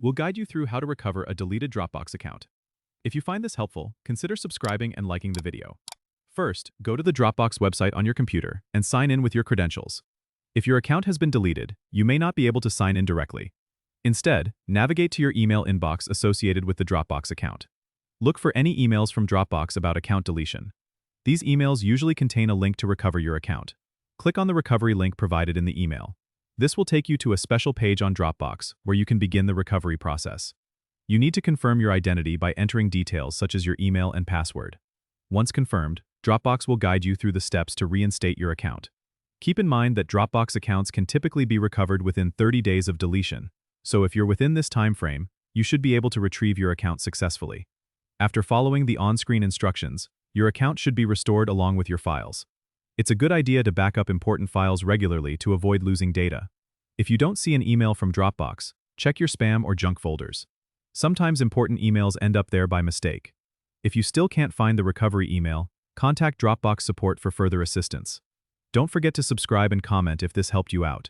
We'll guide you through how to recover a deleted Dropbox account. If you find this helpful, consider subscribing and liking the video. First, go to the Dropbox website on your computer and sign in with your credentials. If your account has been deleted, you may not be able to sign in directly. Instead, navigate to your email inbox associated with the Dropbox account. Look for any emails from Dropbox about account deletion. These emails usually contain a link to recover your account. Click on the recovery link provided in the email. This will take you to a special page on Dropbox where you can begin the recovery process. You need to confirm your identity by entering details such as your email and password. Once confirmed, Dropbox will guide you through the steps to reinstate your account. Keep in mind that Dropbox accounts can typically be recovered within 30 days of deletion, so if you're within this time frame, you should be able to retrieve your account successfully. After following the on-screen instructions, your account should be restored along with your files. It's a good idea to back up important files regularly to avoid losing data. If you don't see an email from Dropbox, check your spam or junk folders. Sometimes important emails end up there by mistake. If you still can't find the recovery email, contact Dropbox support for further assistance. Don't forget to subscribe and comment if this helped you out.